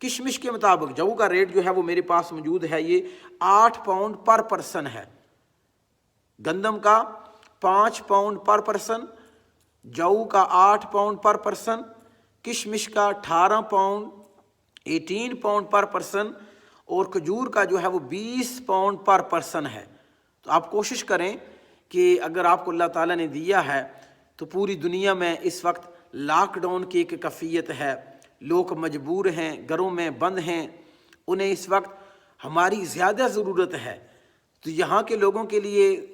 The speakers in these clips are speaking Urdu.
کشمش کے مطابق جو کا ریٹ جو ہے وہ میرے پاس موجود ہے، یہ 8 پاؤنڈ پر پرسن ہے، گندم کا 5 پاؤنڈ پر پرسن، جو کا 8 پاؤنڈ پر پرسن، کشمش کا 18 پاؤنڈ 18 پاؤنڈ پر پرسن، اور کھجور کا جو ہے وہ 20 پاؤنڈ پر پرسن ہے۔ تو آپ کوشش کریں کہ اگر آپ کو اللہ تعالیٰ نے دیا ہے تو پوری دنیا میں اس وقت لاک ڈاؤن کی ایک کیفیت ہے، لوگ مجبور ہیں، گھروں میں بند ہیں، انہیں اس وقت ہماری زیادہ ضرورت ہے، تو یہاں کے لوگوں کے لیے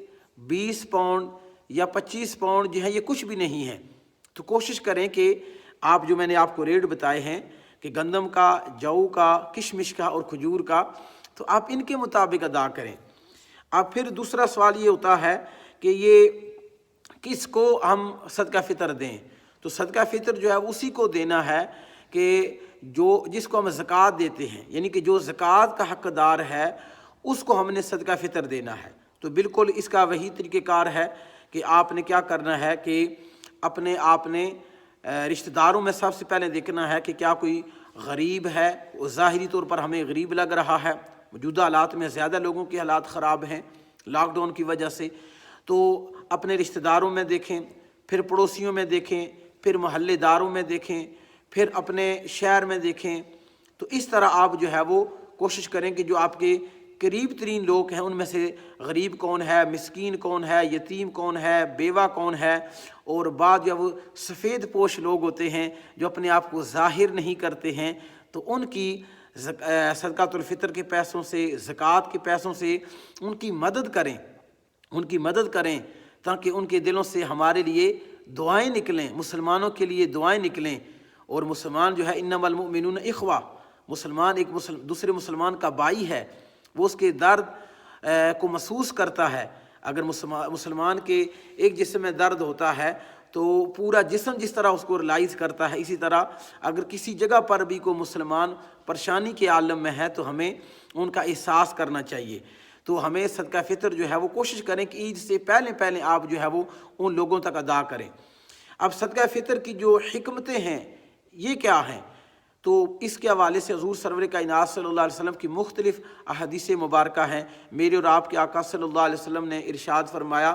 20 پاؤنڈ یا 25 پاؤنڈ جو ہے یہ کچھ بھی نہیں ہے۔ تو کوشش کریں کہ آپ جو میں نے آپ کو ریٹ بتائے ہیں کہ گندم کا، جو کا، کشمش کا اور کھجور کا، تو آپ ان کے مطابق ادا کریں۔ اب پھر دوسرا سوال یہ ہوتا ہے کہ یہ کس کو ہم صدقہ فطر دیں؟ تو صدقہ فطر جو ہے اسی کو دینا ہے کہ جس کو ہم زکوٰۃ دیتے ہیں، یعنی کہ جو زکوٰۃ کا حقدار ہے اس کو ہم نے صدقہ فطر دینا ہے۔ تو بالکل اس کا وہی طریقہ کار ہے کہ آپ نے کیا کرنا ہے کہ آپ نے رشتہ داروں میں سب سے پہلے دیکھنا ہے کہ کیا کوئی غریب ہے، وہ ظاہری طور پر ہمیں غریب لگ رہا ہے، موجودہ حالات میں زیادہ لوگوں کے حالات خراب ہیں لاک ڈاؤن کی وجہ سے، تو اپنے رشتہ داروں میں دیکھیں، پھر پڑوسیوں میں دیکھیں، پھر محلے داروں میں دیکھیں، پھر اپنے شہر میں دیکھیں۔ تو اس طرح آپ جو ہے وہ کوشش کریں کہ جو آپ کے قریب ترین لوگ ہیں ان میں سے غریب کون ہے، مسکین کون ہے، یتیم کون ہے، بیوہ کون ہے، اور بعض جو وہ سفید پوش لوگ ہوتے ہیں جو اپنے آپ کو ظاہر نہیں کرتے ہیں، تو ان کی صدقۃ الفطر کے پیسوں سے، زکوٰۃ کے پیسوں سے ان کی مدد کریں تاکہ ان کے دلوں سے ہمارے لیے دعائیں نکلیں، مسلمانوں کے لیے دعائیں نکلیں۔ اور مسلمان جو ہے انما المؤمنون اخوہ، مسلمان ایک دوسرے مسلمان کا بھائی ہے، وہ اس کے درد کو محسوس کرتا ہے۔ اگر مسلمان کے ایک جسم میں درد ہوتا ہے تو پورا جسم جس طرح اس کو ریلائز کرتا ہے، اسی طرح اگر کسی جگہ پر بھی کوئی مسلمان پریشانی کے عالم میں ہے تو ہمیں ان کا احساس کرنا چاہیے۔ تو ہمیں صدقہ فطر جو ہے وہ کوشش کریں کہ عید سے پہلے آپ جو ہے وہ ان لوگوں تک ادا کریں۔ اب صدقہ فطر کی جو حکمتیں ہیں یہ کیا ہیں؟ تو اس کے حوالے سے حضور سرور کائنات صلی اللہ علیہ وسلم کی مختلف احادیث مبارکہ ہیں۔ میرے اور آپ کے آقا صلی اللہ علیہ وسلم نے ارشاد فرمایا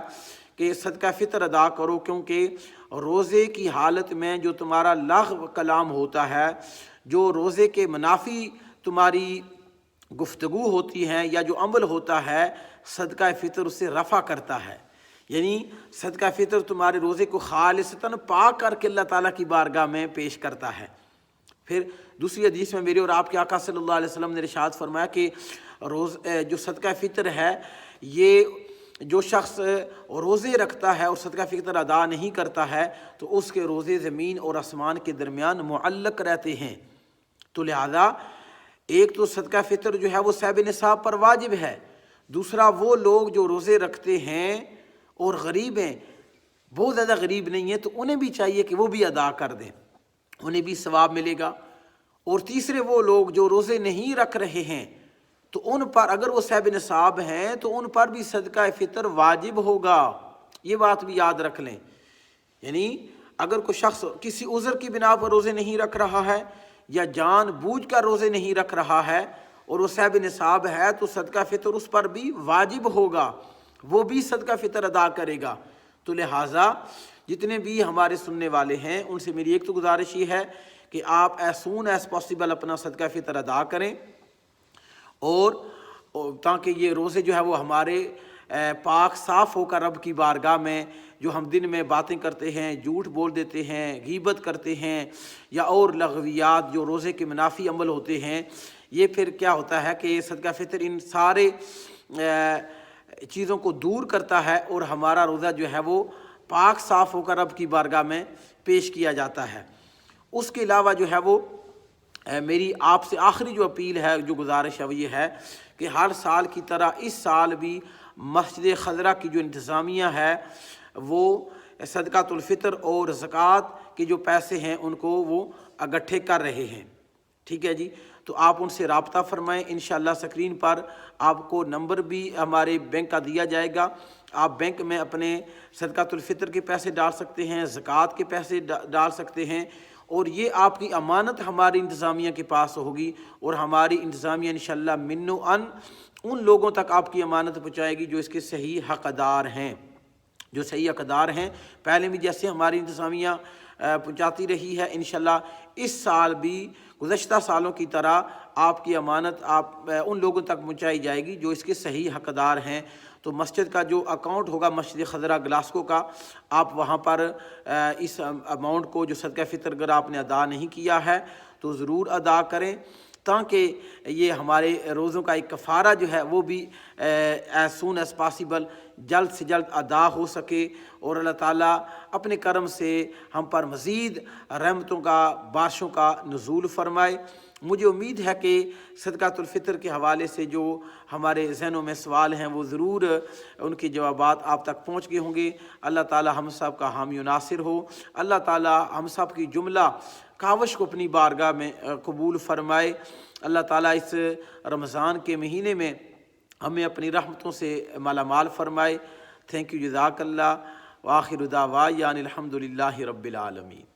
کہ صدقہ فطر ادا کرو، کیونکہ روزے کی حالت میں جو تمہارا لغو کلام ہوتا ہے، جو روزے کے منافی تمہاری گفتگو ہوتی ہیں یا جو عمل ہوتا ہے، صدقہ فطر اسے رفع کرتا ہے۔ یعنی صدقہ فطر تمہارے روزے کو خالصتاً پاک کر کے اللہ تعالیٰ کی بارگاہ میں پیش کرتا ہے۔ پھر دوسری حدیث میں میرے اور آپ کے آقا صلی اللہ علیہ وسلم نے ارشاد فرمایا کہ جو صدقہ فطر ہے، یہ جو شخص روزے رکھتا ہے اور صدقہ فطر ادا نہیں کرتا ہے تو اس کے روزے زمین اور آسمان کے درمیان معلق رہتے ہیں۔ تو لہذا ایک تو صدقہ فطر جو ہے وہ صاحب نصاب پر واجب ہے، دوسرا وہ لوگ جو روزے رکھتے ہیں اور غریب ہیں، بہت زیادہ غریب نہیں ہیں، تو انہیں بھی چاہیے کہ وہ بھی ادا کر دیں، انہیں بھی ثواب ملے گا۔ اور تیسرے وہ لوگ جو روزے نہیں رکھ رہے ہیں تو ان پر اگر وہ صاحب نصاب ہیں تو ان پر بھی صدقہ فطر واجب ہوگا، یہ بات بھی یاد رکھ لیں۔ یعنی اگر کوئی شخص کسی عذر کی بنا پر روزے نہیں رکھ رہا ہے یا جان بوجھ کر روزے نہیں رکھ رہا ہے اور وہ صاحب نصاب ہے تو صدقہ فطر اس پر بھی واجب ہوگا، وہ بھی صدقہ فطر ادا کرے گا۔ تو لہٰذا جتنے بھی ہمارے سننے والے ہیں ان سے میری ایک تو گزارش یہ ہے کہ آپ ایز سون ایز پاسبل اپنا صدقہ فطر ادا کریں، اور تاکہ یہ روزے جو ہے وہ ہمارے پاک صاف ہو کر رب کی بارگاہ میں، جو ہم دن میں باتیں کرتے ہیں، جھوٹ بول دیتے ہیں، غیبت کرتے ہیں یا اور لغویات جو روزے کے منافی عمل ہوتے ہیں، یہ پھر کیا ہوتا ہے کہ صدقہ فطر ان سارے چیزوں کو دور کرتا ہے اور ہمارا روزہ جو ہے وہ پاک صاف ہو کر رب کی بارگاہ میں پیش کیا جاتا ہے۔ اس کے علاوہ جو ہے وہ میری آپ سے آخری جو اپیل ہے، جو گزارش ہے، وہ یہ ہے کہ ہر سال کی طرح اس سال بھی مسجد خضرہ کی جو انتظامیہ ہے وہ صدقۃ الفطر اور زکوٰۃ کے جو پیسے ہیں ان کو وہ اکٹھے کر رہے ہیں۔ ٹھیک ہے جی، تو آپ ان سے رابطہ فرمائیں، انشاءاللہ سکرین پر آپ کو نمبر بھی ہمارے بینک کا دیا جائے گا، آپ بینک میں اپنے صدقۃ الفطر کے پیسے ڈال سکتے ہیں، زکوٰۃ کے پیسے ڈال سکتے ہیں، اور یہ آپ کی امانت ہماری انتظامیہ کے پاس ہوگی، اور ہماری انتظامیہ انشاءاللہ منو ان لوگوں تک آپ کی امانت پہنچائے گی جو اس کے صحیح حقدار ہیں، جو صحیح حقدار ہیں۔ پہلے بھی جیسے ہماری انتظامیہ پہنچاتی رہی ہے، انشاءاللہ اس سال بھی گزشتہ سالوں کی طرح آپ کی امانت آپ ان لوگوں تک پہنچائی جائے گی جو اس کے صحیح حقدار ہیں۔ تو مسجد کا جو اکاؤنٹ ہوگا مسجد خضرہ گلاسکو کا، آپ وہاں پر اس اماؤنٹ کو جو صدقہ فطر اگر آپ نے ادا نہیں کیا ہے تو ضرور ادا کریں، تاکہ یہ ہمارے روزوں کا ایک کفارہ جو ہے وہ بھی ایز سون ایز پاسیبل جلد سے جلد ادا ہو سکے، اور اللہ تعالیٰ اپنے کرم سے ہم پر مزید رحمتوں کا بارشوں کا نزول فرمائے۔ مجھے امید ہے کہ صدقۃ الفطر کے حوالے سے جو ہمارے ذہنوں میں سوال ہیں وہ ضرور ان کے جوابات آپ تک پہنچ گئے ہوں گے۔ اللہ تعالیٰ ہم سب کا حامی و ناصر ہو، اللہ تعالیٰ ہم سب کی جملہ کاوش کو اپنی بارگاہ میں قبول فرمائے۔ اللہ تعالیٰ اس رمضان کے مہینے میں ہمیں اپنی رحمتوں سے مالا مال فرمائے۔ تھینک یو، جزاک اللہ، وآخر دعوانا الحمد للہ رب العالمین۔